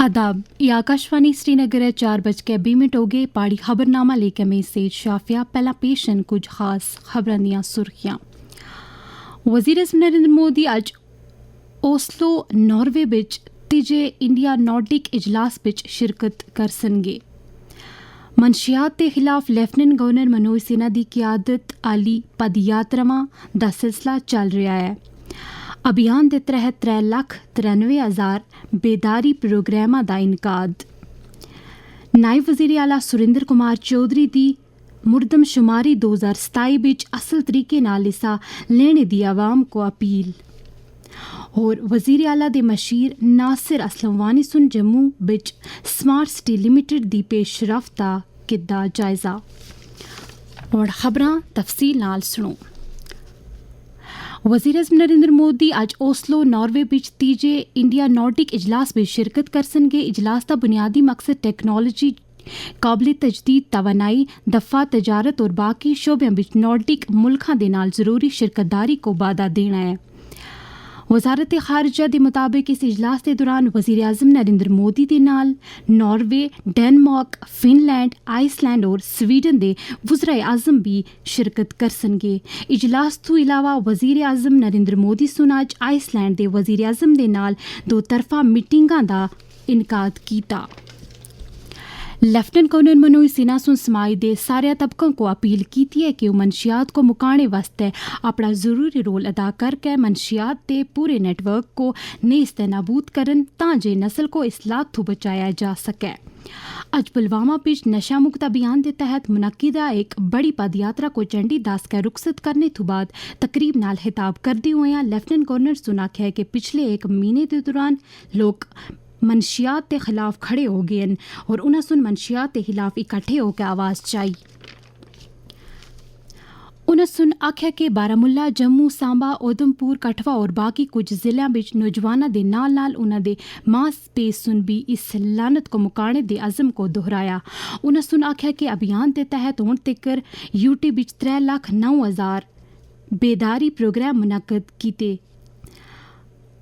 आदाब, ये आकाशवाणी श्रीनगर है। 4:20 हो गए। पाड़ी खबरनामा लेकर मैं सेज शाफिया। पहला पेशन कुछ खास खबरां दियां सुर्खियां। वज़ीर-ए-आज़म नरेंद्र मोदी अज ओस्लो नॉर्वे बिच तीजे इंडिया नॉर्डिक इजलास बिच शिरकत करसनगे। मंशियात के खिलाफ लेफ्टिनेंट गवर्नर मनोज सिन्हा की क्यादत आली पदयात्रावां दा सिलसिला चल रहा है। अभियान के तहत 3,93,000 बेदारी प्रोग्रामां दा इनकाद। नायब वज़ीर आला सुरेंद्र कुमार चौधरी दी मुर्दमशुमारी 2027 बिच असल तरीके नाल हिस्सा लेने दी आवाम को अपील। और वज़ीर आला दे मशीर नासिर असलम वानी सुन जम्मू बिच स्मार्ट सिटी लिमिटेड दी पेशरफ्त दा कीता जायजा। और खबरां तफसील नाल सुनो। वज़ीर-ए-आज़म नरेंद्र मोदी अज ओस्लो नॉर्वे बिच तीजे इंडिया नॉर्डिक इजलास में शिरकत करसनगे। इजलास का बुनियादी मकसद टेक्नोलॉजी, काबिल तजदीद तवानाई, दफ़ा तजारत और बाकी शोबों बिच नॉर्डिक मुल्कां दे नाल ज़रूरी शिरकतदारी को बाधा देना है। वजारत खारजा के मुताबिक इस इजलास के दौरान वज़ीर आज़म नरेंद्र मोदी के नाल नॉर्वे, डेनमार्क, फिनलैंड, आइसलैंड और स्वीडन के वज़ीर आज़म भी शिरकत करसनगे। इजलास तो इलावा वज़ीर आज़म नरेंद्र मोदी सुन अज आइसलैंड के वज़ीर आज़म के नाल दो तरफा मीटिंगां का इनकाद किया। लेफ्टिनेंट गवर्नर मनोज सिन्हा सुन समाज के सारे तबकों को अपील की है कि वह मंशियात को मुकाने वास्ते अपना जरूरी रोल अदा करके मंशियात के पूरे नेटवर्क को नेस्त नाबूद करन ताजे नस्ल को इस लात तो बचाया जा सके। अज पुलवामा बिच नशा मुक्त अभियान के तहत मुनक्किदा एक बड़ी पदयात्रा को झंडी दस के रुखसत करने तो बाद तकरीब नाल खिताब करते हुए लेफ्टिनेंट गवर्नर सुन आख्या कि पिछले एक महीने के दौरान लोग मंशियात के खिलाफ खड़े हो गए और उन्हें सुन मंशियात के खिलाफ इकट्ठे होकर आवाज़ चाई। उन्हें सुन आख्या कि बारामुला, जम्मू, सांबा, उधमपुर, कठवा और बाकी कुछ जिलों बिच नौजवानों के नाल नाल उन्हें दे मांसपेश सुन भी इस लानत को मुकाने दे अज़म को दोहराया। उन्हें सुन आख्या कि अभियान के तहत हुण तक यूटी बिच 3,09,000 बेदारी प्रोग्राम मुनक्कद किए।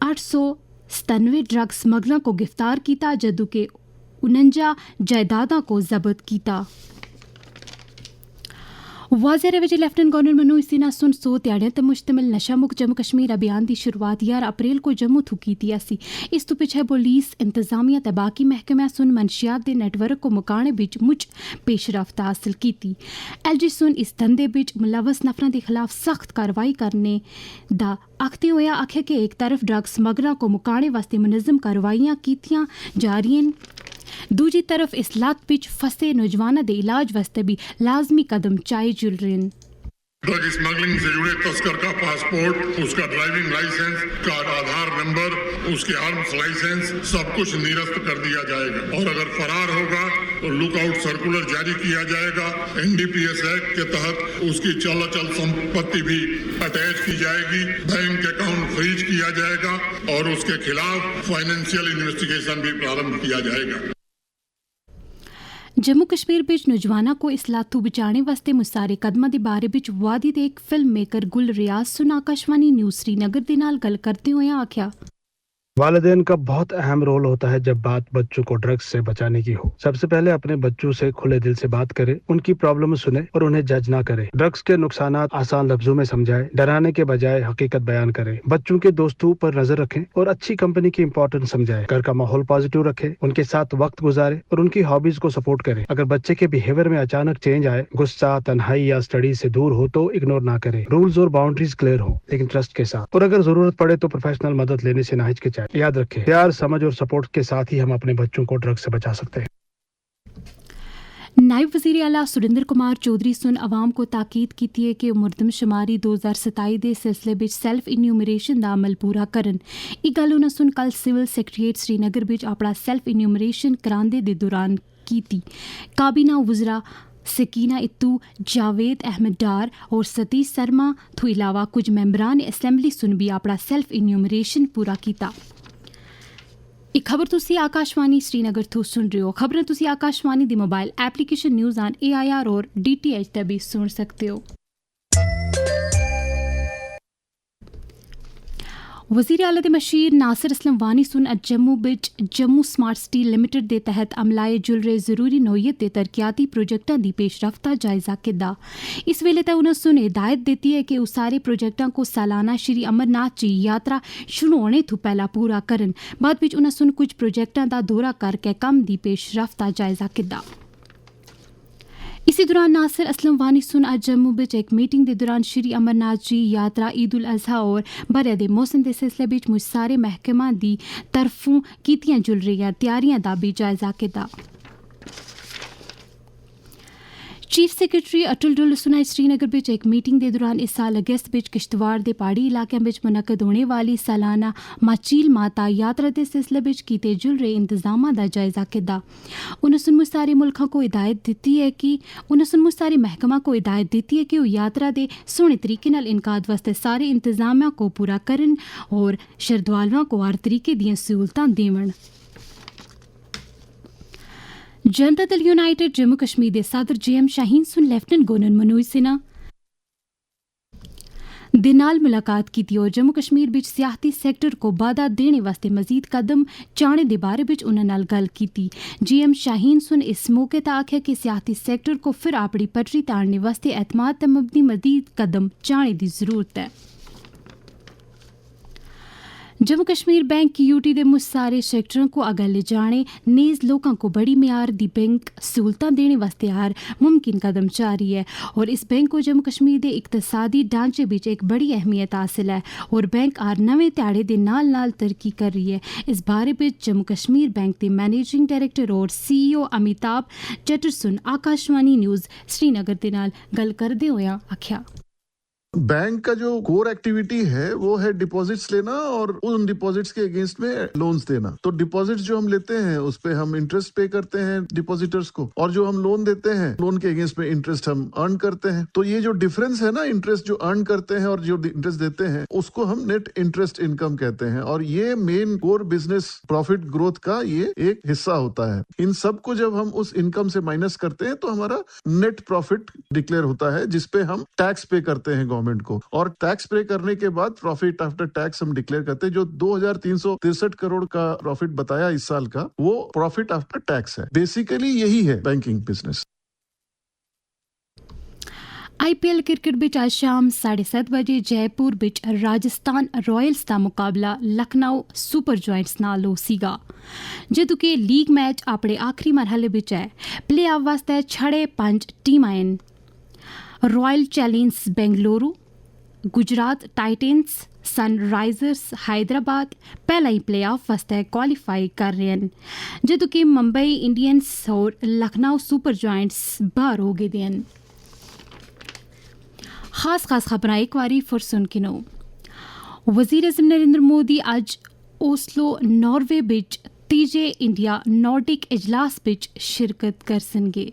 897 ड्रग स्मगलर को गिरफ्तार किया जदों के 49 जायदादा को जब्त किया। वाज़ेह वजह लेफ्टिनेंट गवर्नर मनोज सिन्हा सुन 100 ध्याड़ियों पर मुश्तमिल नशा मुक्त जम्मू कश्मीर अभियान की शुरुआत 11 अप्रैल को जम्मू थू की सी। इस तो पिछे पुलिस, इंतजामिया ते बाकी महकमे सुन मंशियात के नेटवर्क को मुकाने बिच मुझ पेशरफ्त हासिल की। एलजी सुन इस धंधे बिच मुलवस नफरों के खिलाफ सख्त कार्रवाई करने दा आखते हुए आख्या कि एक तरफ ड्रग स्मगलर को मुकाने वास्ते मुनज़्ज़म कार्रवाइयां कीतियां जा रही हैं, दूजी तरफ इस लात बिच फंसे नौजवानों के इलाज वास्ते भी लाजमी कदम चाए जुल रहे हैं। ड्रग स्मगलिंग से जुड़े तस्कर का पासपोर्ट, उसका ड्राइविंग लाइसेंस का आधार नंबर, उसके आर्म्स लाइसेंस सब कुछ निरस्त कर दिया जाएगा और अगर फरार होगा तो लुकआउट सर्कुलर जारी किया जाएगा। एनडीपीएस एक्ट के तहत उसकी चल संपत्ति भी अटैच की जाएगी, बैंक अकाउंट फ्रीज किया जाएगा और उसके खिलाफ फाइनेंशियल इन्वेस्टिगेशन भी प्रारंभ किया जाएगा। जम्मू कश्मीर बिच नौजवानों को इस लातू बचाने वास्ते मुसारे कदमां दे बारे बिच वादी दे एक फिल्म मेकर गुल रियाज सुन आकाशवाणी न्यूज़ श्रीनगर दे नाल गल करते हुए आख्या, वालिदैन का बहुत अहम रोल होता है जब बात बच्चों को ड्रग्स से बचाने की हो। सबसे पहले अपने बच्चों से खुले दिल से बात करें, उनकी प्रॉब्लम सुने और उन्हें जज ना करें। ड्रग्स के नुकसानात आसान लफ्जों में समझाएं, डराने के बजाय हकीकत बयान करें। बच्चों के दोस्तों पर नजर रखें और अच्छी कंपनी की इंपॉर्टेंस समझाएं। घर का माहौल पॉजिटिव रखें, उनके साथ वक्त गुजारें और उनकी हॉबीज को सपोर्ट करें। अगर बच्चे के बिहेवियर में अचानक चेंज आए, गुस्सा, तन्हाई या स्टडी से दूर हो तो इग्नोर ना करें। रूल्स और बाउंड्रीज क्लियर हो लेकिन ट्रस्ट के साथ, और अगर जरूरत पड़े तो प्रोफेशनल मदद लेने से ना हिचकिचाएं। याद रखें, प्यार, समझ और सपोर्ट के साथ ही हम अपने बच्चों को ड्रग्स से बचा सकते हैं। नायब वज़ीर आला सुरेंद्र कुमार चौधरी सुन आवाम को ताकीद की है कि मुर्दमशुमारी 2027 के सिलसिले बिच सैल्फ इन्यूमरेशन का अमल पूरा करन। ये गल उन्हें सुन कल सिविल सैक्रेटरीट श्रीनगर बिच अपना सैल्फ इन्यूमरेशन करांदे दे दौरान की। काबीना वज़रा सकीना इत्तू, जावेद अहमद डार और सतीश शर्मा तो इलावा कुछ मैंबरान असैम्बली सुन भी अपना सैल्फ इन्यूमरेशन पूरा किया। एक खबर तुसी आकाशवाणी श्रीनगर तो सुन रहे हो। खबरें तुसी आकाशवाणी दी mobile application news on AIR और DTH ते भी सुन सकते हो। वज़ीर आला दे मशीर नासिर असलम वानी सुन अज्ज जम्मू बिच जम्मू स्मार्ट सिटी लिमिटेड दे तहत अमलाए जुल रहे जरूरी नोयत दे तरक्याती प्रोजेक्टां दी पेशरफ्त दा जायजा कीता। इस वेले ते उन्हें सुन हिदायत दी है कि उस सारे प्रोजेक्टां को सालाना श्री अमरनाथ जी यात्रा शुरू होने तो पहला पूरा करन। बाद विच उन्हें सुन कुछ प्रोजेक्टां दा दौरा करके कम दी पेशरफ्त दा जायजा कीता। इसी दौरान नासिर असलम वानी सुन आज जम्मू बिच एक मीटिंग के दौरान श्री अमरनाथ जी यात्रा ईद उल अजहा और बरे दे मौसम के सिलसिले बिच मुझ सारे महकमा दी तरफों कीतियां जुल रही तैयारियां दा भी जायजा कीता। चीफ सैक्रटरी अटल डुल्ल सुनाई श्रीनगर बिच एक मीटिंग के दौरान इस साल अगस्त बिच किश्तवाड़ के पहाड़ी इलाकों में मुनक्कद होने वाली सालाना माचील माता यात्रा के सिलसिले बिच कीते जुल रहे इंतजामां दा जायजा कीता। उन्हें सुन सारे मुल्कों को हिदायत दी है कि सारे महकमा को हिदायत दी है कि वो यात्रा के सोहने तरीके नाल इनकाद वास्ते सारे इंतजामिया को पूरा करन और श्रद्धालुओं को हर तरीके दी सहूलतां देवन। जनता दल यूनाइटेड जम्मू कश्मीर के सदर JM शाहीन सुन लेफ्टिनेंट गवर्नर मनोज सिन्हा दे नाल मुलाकात की और जम्मू कश्मीर बिच सियाहती सैक्टर को बाधा देने वास्ते मजीद कदम चाने दे बारे बिच उन्हां नाल गल कीती। JM शाहीन सुन इस मौके ते आख्या कि सियाहती सैक्टर को फिर अपनी पटरी ते आने वास्ते एतमाद ते मबनी मजीद कदम चाने दी जरूरत है। जम्मू कश्मीर बैंक QT दे मुझ सारे सेक्टरों को अग्गे ले जाने नेज़ लोगों को बड़ी म्यार दी बैंक सहूलतां देने वास्ते हर मुमकिन कदम जारी है और इस बैंक को जम्मू कश्मीर के इकतसादी ढांचे बिच एक बड़ी अहमियत हासिल है और बैंक हर नवे ध्याड़े दे नाल नाल तरक्की कर रही है। इस बारे बिच जम्मू कश्मीर बैंक के मैनेजिंग डायरेक्टर और CEO अमिताभ चटरसुन आकाशवाणी न्यूज़ श्रीनगर दे नाल गल करदे होया आख्या, बैंक का जो कोर एक्टिविटी है वो है डिपॉजिट्स लेना और उन डिपॉजिट्स के अगेंस्ट में लोन्स देना। तो डिपॉजिट्स जो हम लेते हैं उस पे हम इंटरेस्ट पे करते हैं डिपॉजिटर्स को, और जो हम लोन देते हैं लोन के अगेंस्ट में इंटरेस्ट हम अर्न करते हैं। तो ये जो डिफरेंस है ना, इंटरेस्ट जो अर्न करते हैं और जो इंटरेस्ट देते हैं, उसको हम नेट इंटरेस्ट इनकम कहते हैं और ये main core business profit growth का ये एक हिस्सा होता है। इन सब को जब हम उस इनकम से माइनस करते हैं तो हमारा नेट प्रॉफिट डिक्लेयर होता है जिसपे हम टैक्स पे करते हैं गवर्नमेंट को, और टैक्स पे करने के बाद प्रॉफिट आफ्टर टैक्स हम डिक्लेयर करते हैं। जो 2363 करोड़ का प्रॉफिट बताया इस साल का, वो प्रॉफिट आफ्टर टैक्स है। बेसिकली यही है बैंकिंग बिजनेस। IPL क्रिकेट बिच आज शाम 7:30 बजे जयपुर बिच राजस्थान रॉयल्स का मुकाबला लखनऊ सुपर जॉयंट्स नाल होगा, जदों कि लीग मैच अपने आखिरी मरहले बिच है। प्ले ऑफ वास्ते 5 टीमां हैं। Royal Challengers Bengaluru, Gujarat Titans, Sunrisers Hyderabad पहला ही प्ले ऑफ वास्ते क्वालीफाई कर रहे हैं, जदों कि मुंबई इंडियंस और लखनऊ सुपर जॉयंट्स बाहर हो गए हैं। खास खबरां एक बारी फिर सुन के नो। वज़ीर आज़म नरेंद्र मोदी आज ओस्लो नॉर्वे बिच तीजे इंडिया नॉर्डिक इजलास बिच शिरकत कर सनगे।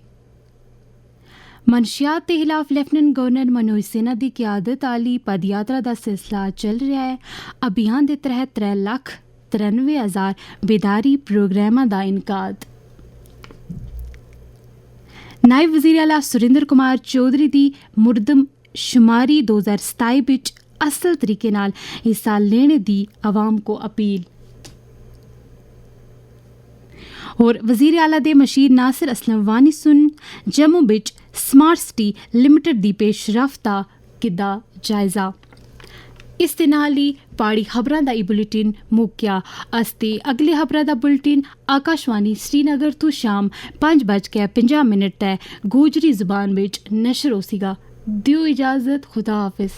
मनशियात के खिलाफ लेफ्टिनेंट गवर्नर मनोज सिन्हा की क्यादत आली पदयात्रा का सिलसिला चल रहा है। अभियान के तहत 3,93,000 बेदारी प्रोग्रामां का इनकाद। नायब वज़ीर आला सुरेंद्र कुमार चौधरी की मुर्दम शुमारी 2027 बिच असल तरीके नाल हिस्सा लेने दी आवाम को अपील। और वज़ीर आला दे मशीर नासिर असलम वानी सुन जम्मू बिच स्मार्ट सिटी लिमिटेड दी पेशरफ्त दा जायजा। इस दे नाल ही पहाड़ी खबरां दा बुलेटिन मुक्या। अस्ते अगले खबरां दा बुलेटिन आकाशवाणी श्रीनगर तो शाम 5:50 तय गोजरी जुबान बिच नशर होसीगा। दियो इजाजत, खुदा हाफिज।